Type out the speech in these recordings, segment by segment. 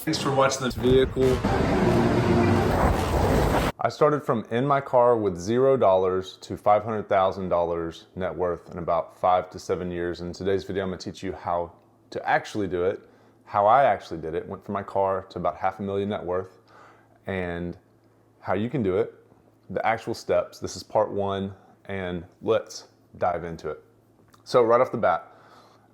Thanks for watching this vehicle. I started from in my car with $0 to $500,000 net worth in about 5 to 7 years. In today's video, I'm gonna teach you how to actually do it, how I actually did it. Went from my car to about $500,000 net worth, and how you can do it, the actual steps. This is part one, and let's dive into it. So right off the bat,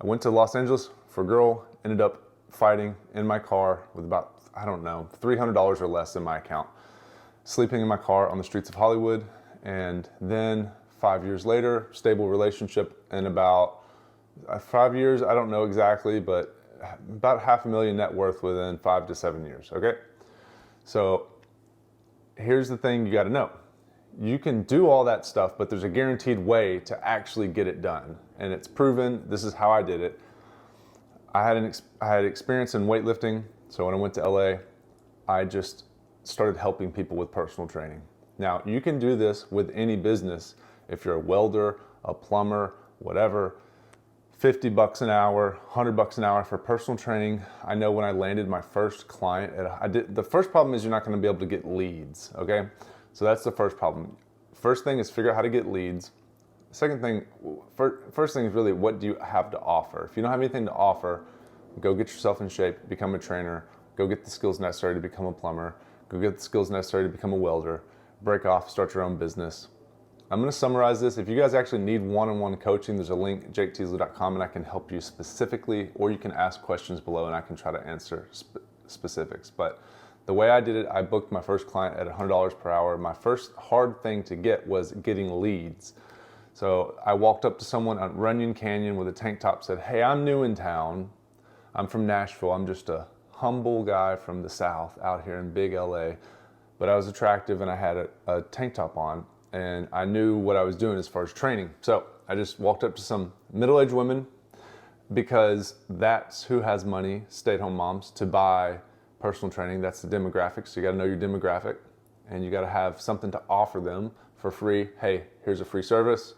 I went to Los Angeles for a girl, ended up fighting in my car with about, I don't know, $300 or less in my account, sleeping in my car on the streets of Hollywood. And then 5 years later, stable relationship, and about 5 years, I don't know exactly, but about $500,000 net worth within 5 to 7 years, okay? So here's the thing you gotta know. You can do all that stuff, but there's a guaranteed way to actually get it done. And it's proven. This is how I did it. I had experience in weightlifting. So when I went to LA, I just started helping people with personal training. Now, you can do this with any business. If you're a welder, a plumber, whatever, 50 bucks an hour, 100 bucks an hour for personal training. I know when I landed my first client, the first problem is you're not gonna be able to get leads, okay? So that's the first problem. First thing is figure out how to get leads. Second thing, first thing is really, what do you have to offer? If you don't have anything to offer, go get yourself in shape, become a trainer, go get the skills necessary to become a plumber, go get the skills necessary to become a welder, break off, start your own business. I'm gonna summarize this. If you guys actually need one-on-one coaching, there's a link, jaketeasley.com, and I can help you specifically, or you can ask questions below and I can try to answer specifics. But the way I did it, I booked my first client at $100 per hour. My first hard thing to get was getting leads. So I walked up to someone on Runyon Canyon with a tank top, said, "Hey, I'm new in town. I'm from Nashville. I'm just a humble guy from the South out here in big LA. But I was attractive and I had a tank top on, and I knew what I was doing as far as training." So I just walked up to some middle-aged women, because that's who has money, stay-at-home moms, to buy personal training. That's the demographic. So you got to know your demographic, and you got to have something to offer them for free. Hey, here's a free service.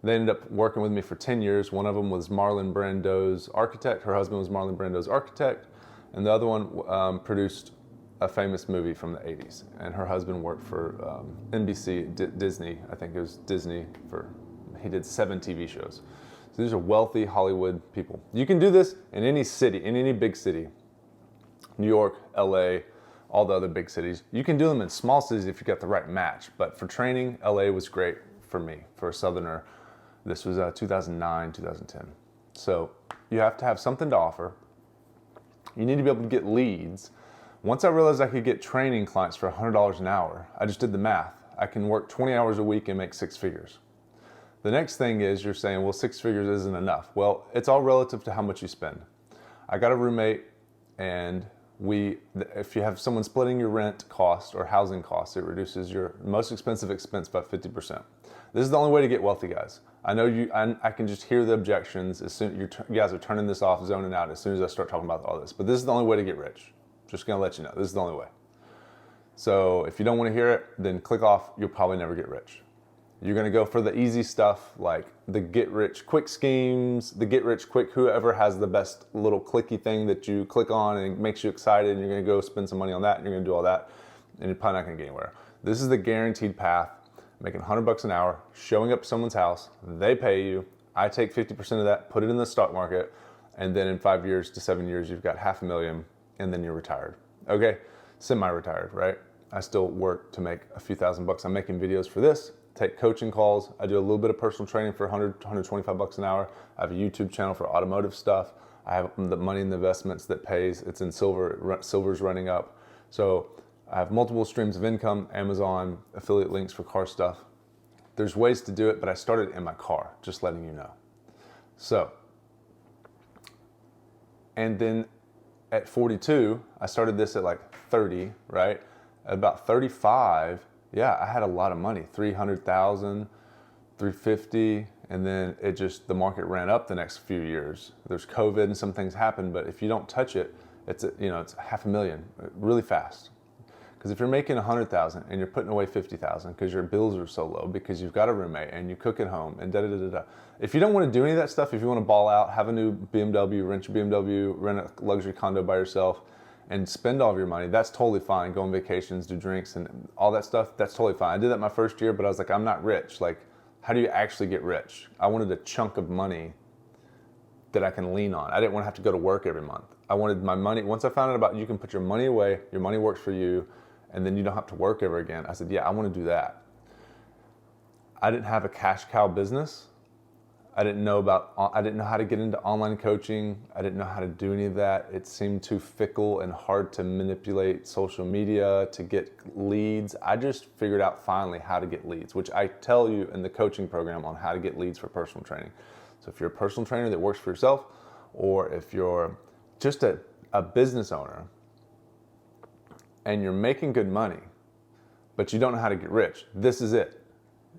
They ended up working with me for 10 years. One of them was Marlon Brando's architect. Her husband was Marlon Brando's architect. And the other one produced a famous movie from the 80s. And her husband worked for NBC, Disney. I think it was Disney. He did 7 TV shows. So these are wealthy Hollywood people. You can do this in any city, in any big city. New York, LA, all the other big cities. You can do them in small cities if you got the right match. But for training, LA was great for me, for a Southerner. This was 2009, 2010. So you have to have something to offer. You need to be able to get leads. Once I realized I could get training clients for $100 an hour, I just did the math. I can work 20 hours a week and make 6 figures. The next thing is, you're saying, well, 6 figures isn't enough. Well, it's all relative to how much you spend. I got a roommate, and if you have someone splitting your rent cost or housing costs, it reduces your most expensive expense by 50%. This is the only way to get wealthy, guys. I know I can just hear the objections as soon you guys are turning this off, zoning out as soon as I start talking about all this. But this is the only way to get rich. Just gonna let you know, this is the only way. So if you don't want to hear it, then click off. You'll probably never get rich. You're gonna go for the easy stuff, like the get rich quick schemes, the get rich quick, whoever has the best little clicky thing that you click on and it makes you excited, and you're gonna go spend some money on that, and you're gonna do all that, and you're probably not gonna get anywhere. This is the guaranteed path, making 100 bucks an hour, showing up to someone's house, they pay you, I take 50% of that, put it in the stock market, and then in 5 years to 7 years, you've got $500,000, and then you're retired. Okay, semi-retired, right? I still work to make a few $1,000. I'm making videos for this, take coaching calls. I do a little bit of personal training for 100, 125 bucks an hour. I have a YouTube channel for automotive stuff. I have the money in the investments that pays. It's in silver, silver's running up. So I have multiple streams of income, Amazon, affiliate links for car stuff. There's ways to do it, but I started in my car, just letting you know. So, and then at 42, I started this at like 30, right? At about 35, yeah, I had a lot of money, 300,000, 350, and then the market ran up the next few years. There's COVID and some things happened, but if you don't touch it, it's $500,000 really fast. Because if you're making 100,000 and you're putting away 50,000 because your bills are so low, because you've got a roommate and you cook at home and da-da-da-da-da. If you don't want to do any of that stuff, if you want to ball out, have a new BMW, rent your BMW, rent a luxury condo by yourself, and spend all of your money, that's totally fine. Go on vacations, do drinks and all that stuff, that's totally fine. I did that my first year, but I was like, I'm not rich. Like, how do you actually get rich? I wanted a chunk of money that I can lean on. I didn't want to have to go to work every month. I wanted my money, once I found out about you can put your money away, your money works for you, and then you don't have to work ever again. I said, yeah, I want to do that. I didn't have a cash cow business. I didn't know how to get into online coaching. I didn't know how to do any of that. It seemed too fickle and hard to manipulate social media to get leads. I just figured out finally how to get leads, which I tell you in the coaching program on how to get leads for personal training. So if you're a personal trainer that works for yourself, or if you're just a business owner and you're making good money, but you don't know how to get rich, this is it.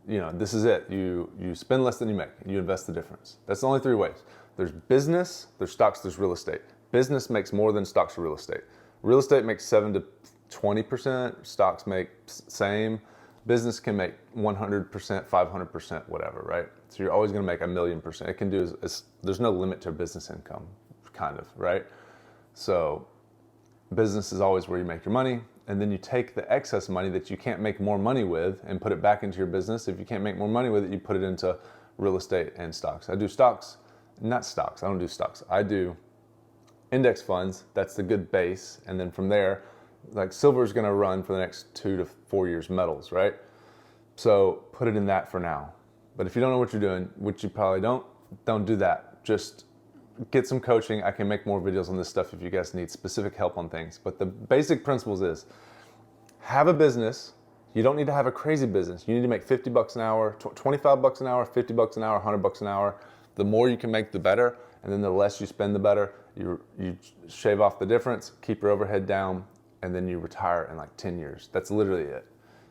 This is it. You spend less than you make, and you invest the difference. That's the only three ways. There's business, there's stocks, there's real estate. Business makes more than stocks or real estate. Real estate makes 7 to 20%. Stocks make same. Business can make 100%, 500%, whatever, right? So you're always going to make 1,000,000%. It can do there's no limit to business income, kind of, right? So business is always where you make your money. And then you take the excess money that you can't make more money with and put it back into your business. If you can't make more money with it, you put it into real estate and stocks. I do stocks, not stocks. I don't do stocks. I do index funds. That's the good base. And then from there, like silver is going to run for the next 2 to 4 years, metals, right? So put it in that for now. But if you don't know what you're doing, which you probably don't do that. Just get some coaching. I can make more videos on this stuff if you guys need specific help on things. But the basic principles is have a business. You don't need to have a crazy business. You need to make 50 bucks an hour, 25 bucks an hour, 50 bucks an hour, 100 bucks an hour. The more you can make, the better. And then the less you spend, the better. You shave off the difference, keep your overhead down, and then you retire in like 10 years. That's literally it.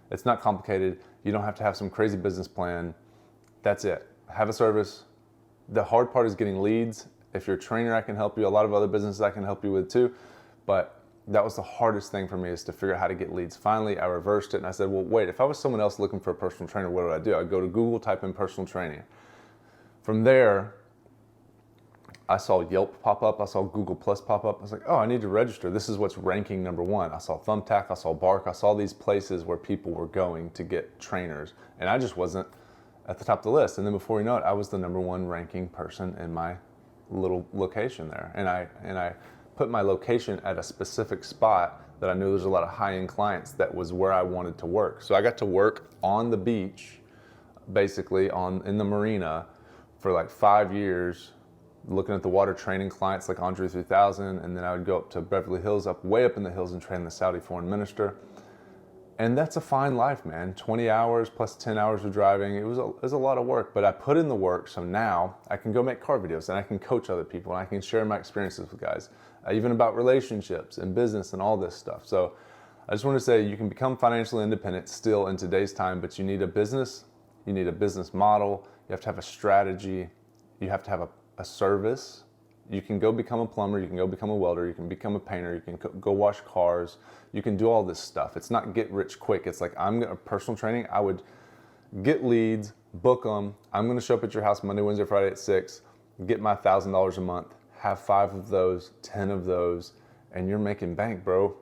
It's not complicated. You don't have to have some crazy business plan. That's it. Have a service. The hard part is getting leads. If you're a trainer, I can help you. A lot of other businesses I can help you with too. But that was the hardest thing for me, is to figure out how to get leads. Finally, I reversed it and I said, well, wait, if I was someone else looking for a personal trainer, what would I do? I'd go to Google, type in personal training. From there, I saw Yelp pop up. I saw Google Plus pop up. I was like, oh, I need to register. This is what's ranking #1. I saw Thumbtack. I saw Bark. I saw these places where people were going to get trainers. And I just wasn't at the top of the list. And then before you know it, I was the #1 ranking person in my little location there, and I put my location at a specific spot that I knew there's a lot of high-end clients. That was where I wanted to work. So I got to work on the beach, basically in the marina, for like 5 years, looking at the water, training clients like Andre 3000, and then I would go up to Beverly Hills, way up in the hills, and train the Saudi foreign minister. And that's a fine life, man. 20 hours plus 10 hours of driving. It was a lot of work, but I put in the work. So now I can go make car videos, and I can coach other people, and I can share my experiences with guys, even about relationships and business and all this stuff. So I just want to say you can become financially independent still in today's time, but you need a business. You need a business model. You have to have a strategy. You have to have a service. You can go become a plumber, you can go become a welder, you can become a painter, you can go wash cars, you can do all this stuff. It's not get rich quick. It's like, personal training, I would get leads, book them. I'm gonna show up at your house Monday, Wednesday, Friday at 6, get my $1,000 a month, have 5 of those, 10 of those, and you're making bank, bro.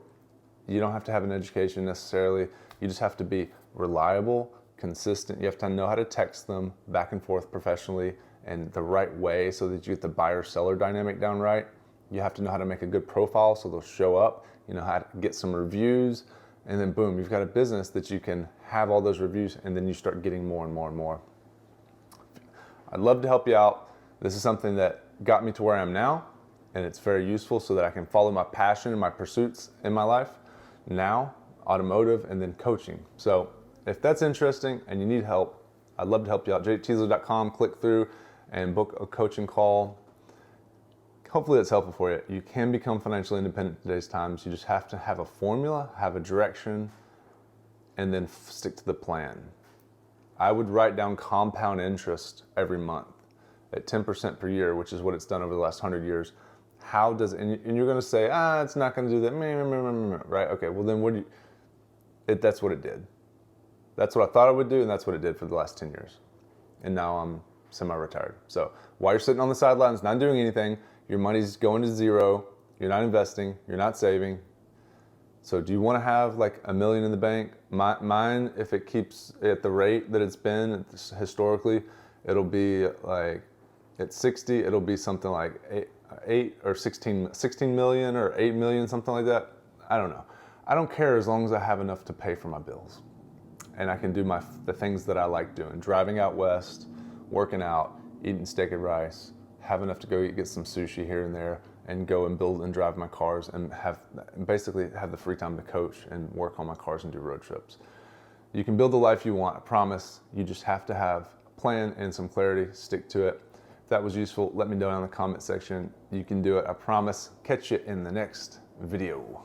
You don't have to have an education necessarily. You just have to be reliable, consistent. You have to know how to text them back and forth professionally and the right way, so that you get the buyer-seller dynamic down right. You have to know how to make a good profile so they'll show up. You know how to get some reviews, and then boom, you've got a business that you can have all those reviews, and then you start getting more and more and more. I'd love to help you out. This is something that got me to where I am now, and it's very useful so that I can follow my passion and my pursuits in my life now, automotive, and then coaching. So if that's interesting and you need help, I'd love to help you out. jteasler.com, click through and book a coaching call. Hopefully that's helpful for you. You can become financially independent in today's times. You just have to have a formula, have a direction, and then stick to the plan. I would write down compound interest every month at 10% per year, which is what it's done over the last 100 years. And you're going to say, it's not going to do that, right? Okay, well then that's what it did. That's what I thought it would do, and that's what it did for the last 10 years. And now I'm semi-retired. So while you're sitting on the sidelines not doing anything, your money's going to zero, You're not investing, you're not saving. So do you want to have like $1 million in the bank? Mine, if it keeps at the rate that it's been historically, it'll be like at 60, it'll be something like 8 or 16 million or 8 million, something like that. I don't know. I don't care as long as I have enough to pay for my bills. And I can do the things that I like doing. Driving out west, working out, eating steak and rice, have enough to go get some sushi here and there, and go and build and drive my cars and basically have the free time to coach and work on my cars and do road trips. You can build the life you want, I promise. You just have to have a plan and some clarity, stick to it. If that was useful, let me know down in the comment section. You can do it, I promise. Catch you in the next video.